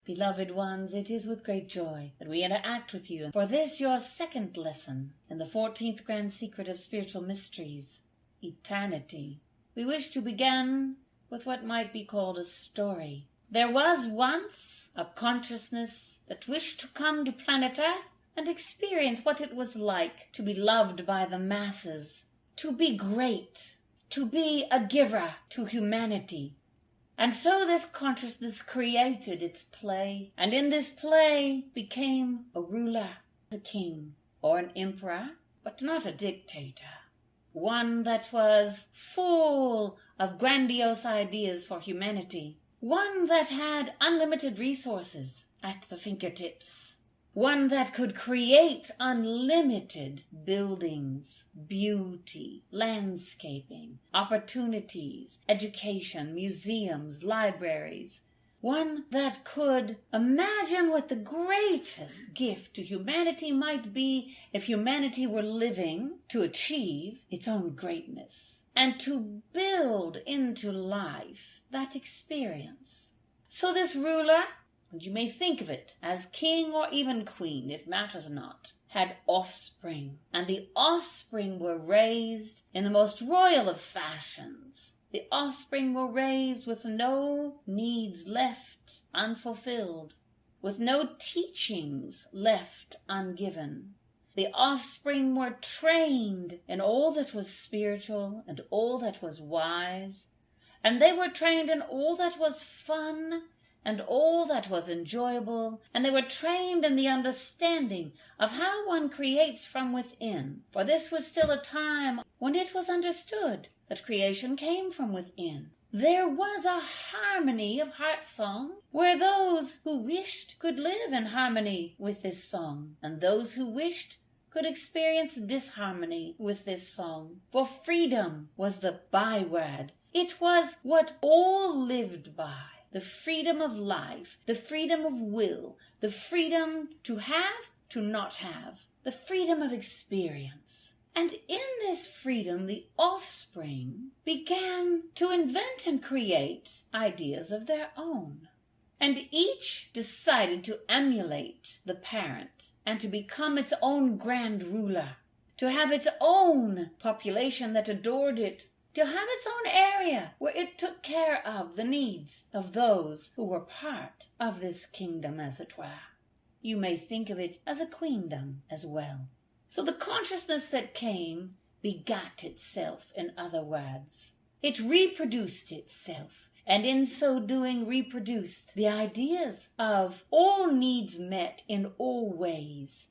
Beloved ones, it is with great joy that we interact with you for this your second lesson in the 14th grand secret of spiritual mysteries, eternity. We wish to begin with what might be called a story. There was once a consciousness that wished to come to planet Earth and experience what it was like to be loved by the masses, to be great, to be a giver to humanity. And so this consciousness created its play, and in this play became a ruler, a king, or an emperor, but not a dictator. One that was full of grandiose ideas for humanity. One that had unlimited resources at the fingertips. One that could create unlimited buildings, beauty, landscaping, opportunities, education, museums, libraries. One that could imagine what the greatest gift to humanity might be if humanity were living to achieve its own greatness and to build into life that experience. So this ruler, and you may think of it as king or even queen, it matters not, had offspring, and the offspring were raised in the most royal of fashions. The offspring were raised with no needs left unfulfilled, with no teachings left ungiven. The offspring were trained in all that was spiritual and all that was wise, and they were trained in all that was fun and all that was enjoyable, and they were trained in the understanding of how one creates from within. For this was still a time when it was understood that creation came from within. There was a harmony of heart song, where those who wished could live in harmony with this song, and those who wished could experience disharmony with this song. For freedom was the byword. It was what all lived by. The freedom of life, the freedom of will, the freedom to have, to not have, the freedom of experience. And in this freedom, the offspring began to invent and create ideas of their own. And each decided to emulate the parent and to become its own grand ruler, to have its own population that adored it, to have its own area where it took care of the needs of those who were part of this kingdom, as it were. You may think of it as a queendom as well. So the consciousness that came begat itself, in other words. It reproduced itself, and in so doing reproduced the ideas of all needs met in all ways,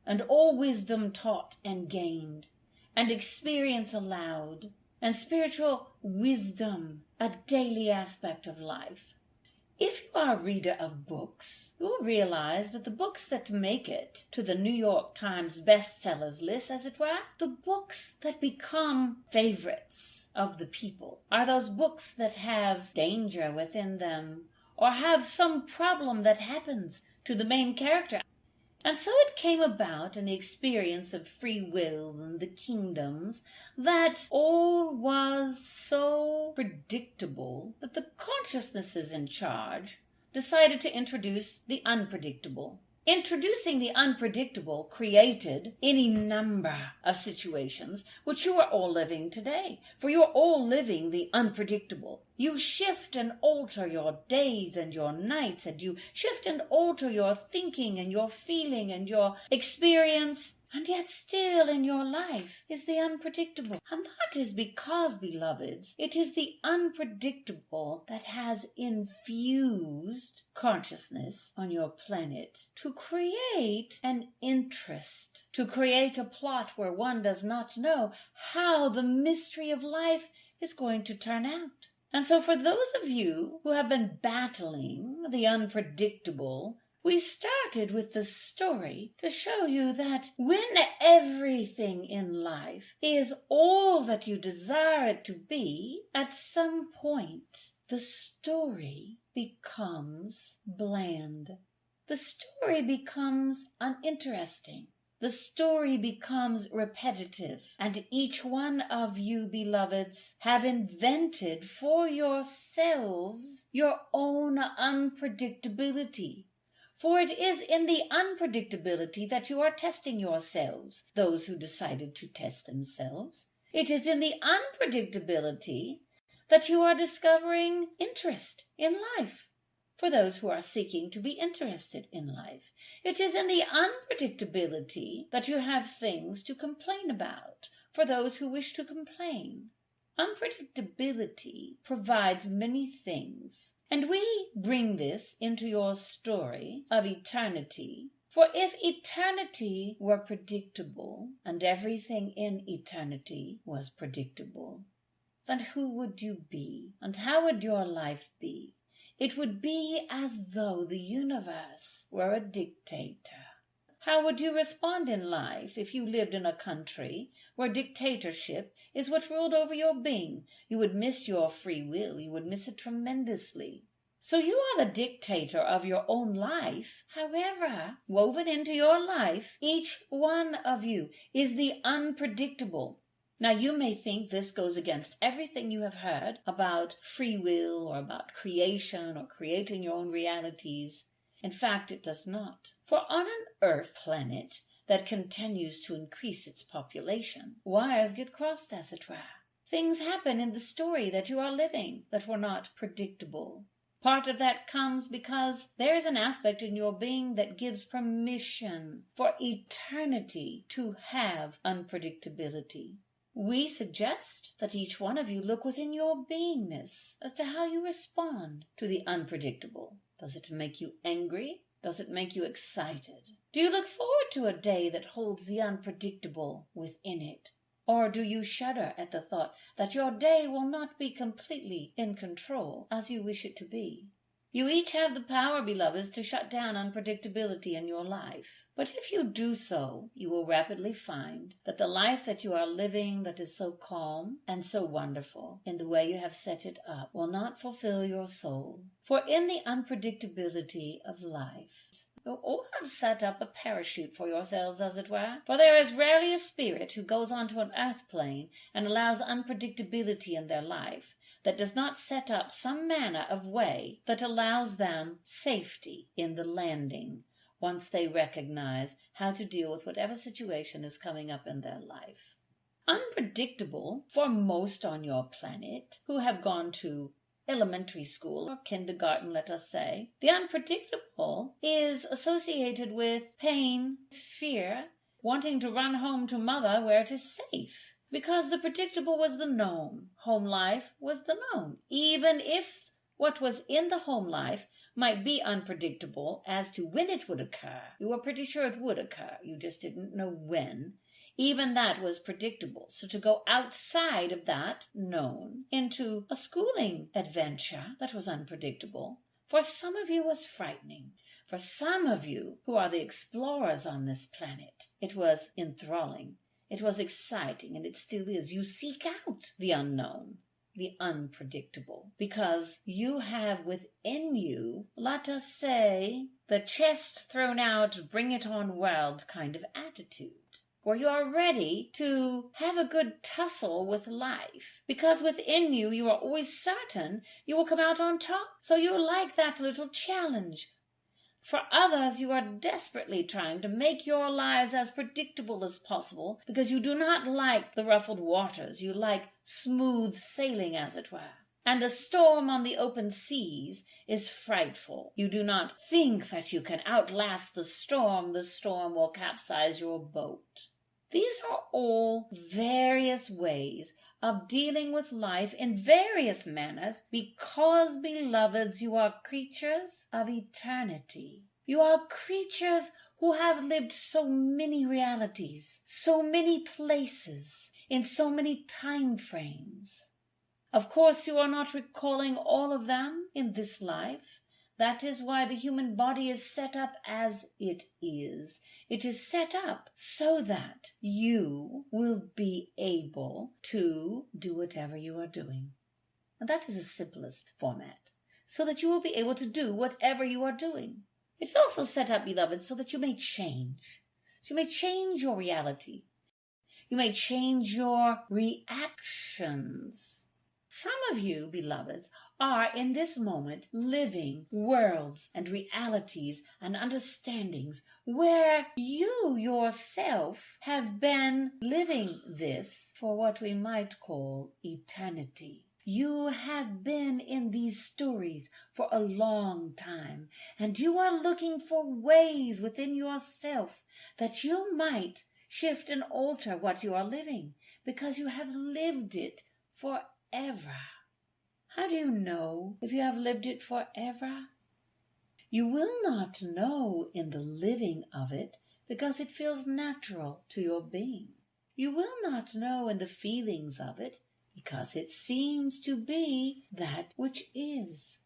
and all wisdom taught and gained, and experience allowed, and spiritual wisdom a daily aspect of life. If you are a reader of books, you will realize that the books that make it to the New York Times bestsellers list, as it were, the books that become favorites of the people, are those books that have danger within them, or have some problem that happens to the main character. And so it came about in the experience of free will and the kingdoms that all was so predictable that the consciousnesses in charge decided to introduce the unpredictable. Introducing the unpredictable created any number of situations which you are all living today, for you are all living the unpredictable. You shift and alter your days and your nights, and you shift and alter your thinking and your feeling and your experience, and yet still in your life is the unpredictable. And that is because, beloveds, it is the unpredictable that has infused consciousness on your planet to create an interest, to create a plot where one does not know how the mystery of life is going to turn out. And so for those of you who have been battling the unpredictable, we started with the story to show you that when everything in life is all that you desire it to be, at some point the story becomes bland. The story becomes uninteresting. the story becomes repetitive, and each one of you, beloveds, have invented for yourselves your own unpredictability. For it is in the unpredictability that you are testing yourselves, those who decided to test themselves. It is in the unpredictability that you are discovering interest in life, for those who are seeking to be interested in life. It is in the unpredictability that you have things to complain about, for those who wish to complain. Unpredictability provides many things, and we bring this into your story of eternity. For if eternity were predictable, and everything in eternity was predictable, then who would you be, and how would your life be? It would be as though the universe were a dictator. How would you respond in life if you lived in a country where dictatorship is what ruled over your being? You would miss your free will. You would miss it tremendously. So you are the dictator of your own life. However, woven into your life, each one of you is the unpredictable. Now, you may think this goes against everything you have heard about free will or about creation or creating your own realities. In fact, it does not. For on an Earth planet that continues to increase its population, wires get crossed, as it were. Things happen in the story that you are living that were not predictable. Part of that comes because there is an aspect in your being that gives permission for eternity to have unpredictability. We suggest that each one of you look within your beingness as to how you respond to the unpredictable. Does it make you angry? Does it make you excited? Do you look forward to a day that holds the unpredictable within it? Or do you shudder at the thought that your day will not be completely in control as you wish it to be? You each have the power, beloveds, to shut down unpredictability in your life. But if you do so, you will rapidly find that the life that you are living that is so calm and so wonderful in the way you have set it up will not fulfill your soul. For in the unpredictability of life, you all have set up a parachute for yourselves, as it were. For there is rarely a spirit who goes onto an earth plane and allows unpredictability in their life that does not set up some manner of way that allows them safety in the landing once they recognize how to deal with whatever situation is coming up in their life. Unpredictable for most on your planet who have gone to elementary school or kindergarten, let us say. The unpredictable is associated with pain, fear, wanting to run home to mother where it is safe. Because the predictable was the known. Home life was the known. Even if what was in the home life might be unpredictable as to when it would occur, you were pretty sure it would occur. You just didn't know when. Even that was predictable. So to go outside of that known into a schooling adventure that was unpredictable, for some of you was frightening. For some of you who are the explorers on this planet, it was enthralling. It was exciting, and it still is. You seek out the unknown, the unpredictable, because you have within you, let us say, the chest thrown out, bring it on world kind of attitude, where you are ready to have a good tussle with life, because within you, you are always certain you will come out on top. So you like that little challenge. For others, you are desperately trying to make your lives as predictable as possible because you do not like the ruffled waters. You like smooth sailing, as it were. And a storm on the open seas is frightful. You do not think that you can outlast the storm. The storm will capsize your boat. These are all various ways of dealing with life in various manners because, beloveds, you are creatures of eternity. You are creatures who have lived so many realities, so many places, in so many time frames. Of course, you are not recalling all of them in this life. That is why the human body is set up as it is. It is set up so that you will be able to do whatever you are doing. And that is the simplest format, so that you will be able to do whatever you are doing. It's also set up, beloved, so that you may change, You may change your reality. You may change your reactions. Some of you, beloveds, are in this moment living worlds and realities and understandings where you yourself have been living this for what we might call eternity. You have been in these stories for a long time, and you are looking for ways within yourself that you might shift and alter what you are living, because you have lived it forever. How do you know if you have lived it forever? You will not know in the living of it because it feels natural to your being. You will not know in the feelings of it because it seems to be that which is.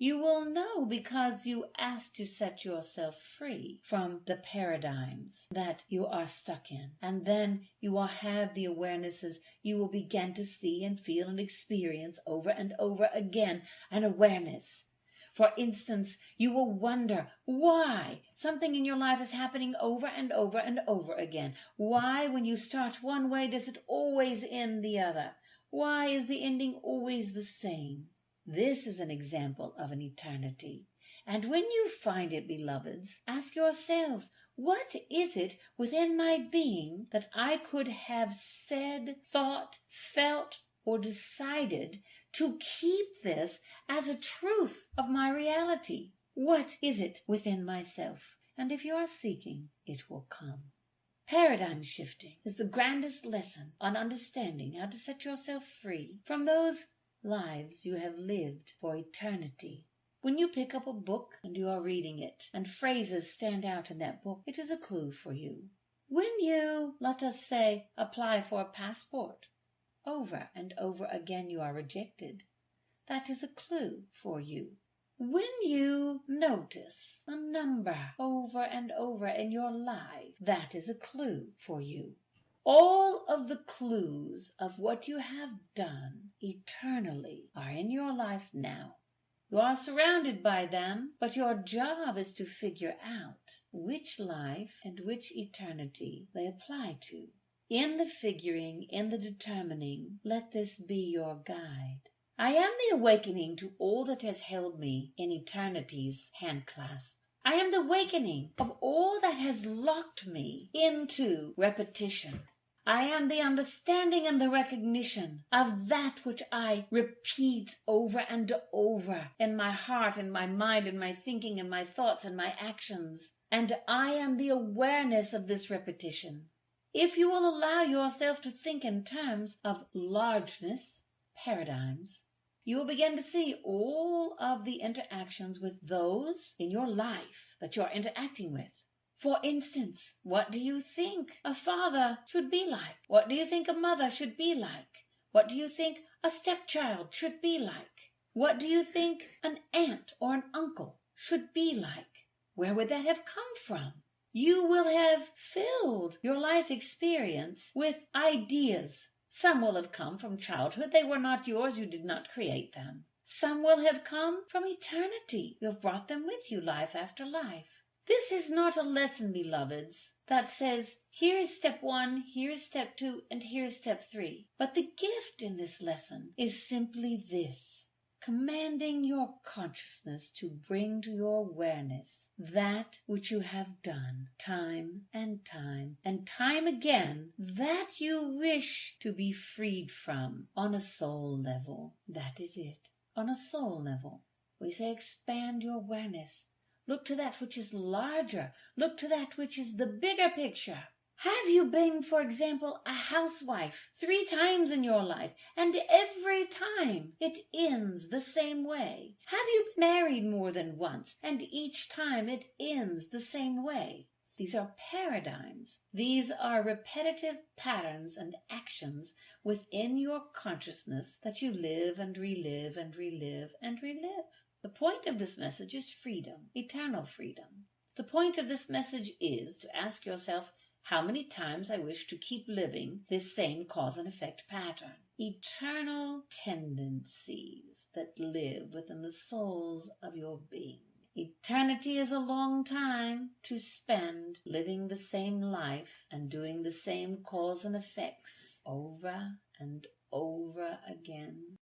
You will know because you ask to set yourself free from the paradigms that you are stuck in. And then you will have the awarenesses you will begin to see and feel and experience over and over again, an awareness. For instance, you will wonder why something in your life is happening over and over and over again. Why, when you start one way, does it always end the other? Why is the ending always the same? This is an example of an eternity. And when you find it, beloveds, ask yourselves, what is it within my being that I could have said, thought, felt, or decided to keep this as a truth of my reality? What is it within myself? And if you are seeking, it will come. Paradigm shifting is the grandest lesson on understanding how to set yourself free from those lives you have lived for eternity. When you pick up a book and you are reading it, and phrases stand out in that book, it is a clue for you. When you, let us say, apply for a passport, over and over again you are rejected. That is a clue for you. When you notice a number over and over in your life, that is a clue for you. All of the clues of what you have done eternally are in your life now. You are surrounded by them, but your job is to figure out which life and which eternity they apply to. In the figuring, in the determining, let this be your guide. I am the awakening to all that has held me in eternity's handclasp. I am the awakening of all that has locked me into repetition. I am the understanding and the recognition of that which I repeat over and over in my heart, in my mind, in my thinking, in my thoughts, and my actions. And I am the awareness of this repetition. If you will allow yourself to think in terms of largeness, paradigms, you will begin to see all of the interactions with those in your life that you are interacting with. For instance, what do you think a father should be like? What do you think a mother should be like? What do you think a stepchild should be like? What do you think an aunt or an uncle should be like? Where would that have come from? You will have filled your life experience with ideas. Some will have come from childhood. They were not yours. You did not create them. Some will have come from eternity. You have brought them with you life after life. This is not a lesson, beloveds, that says, here is step 1, here is step 2, and here is step 3. But the gift in this lesson is simply this: commanding your consciousness to bring to your awareness that which you have done time and time again, that you wish to be freed from on a soul level. That is it. On a soul level. We say expand your awareness. Look to that which is larger. Look to that which is the bigger picture. Have you been, for example, a housewife 3 times in your life, and every time it ends the same way? Have you been married more than once, and each time it ends the same way? These are paradigms. These are repetitive patterns and actions within your consciousness that you live and relive and relive and relive. The point of this message is freedom, eternal freedom. The point of this message is to ask yourself, how many times I wish to keep living this same cause and effect pattern. Eternal tendencies that live within the souls of your being. Eternity is a long time to spend living the same life and doing the same cause and effects over and over again.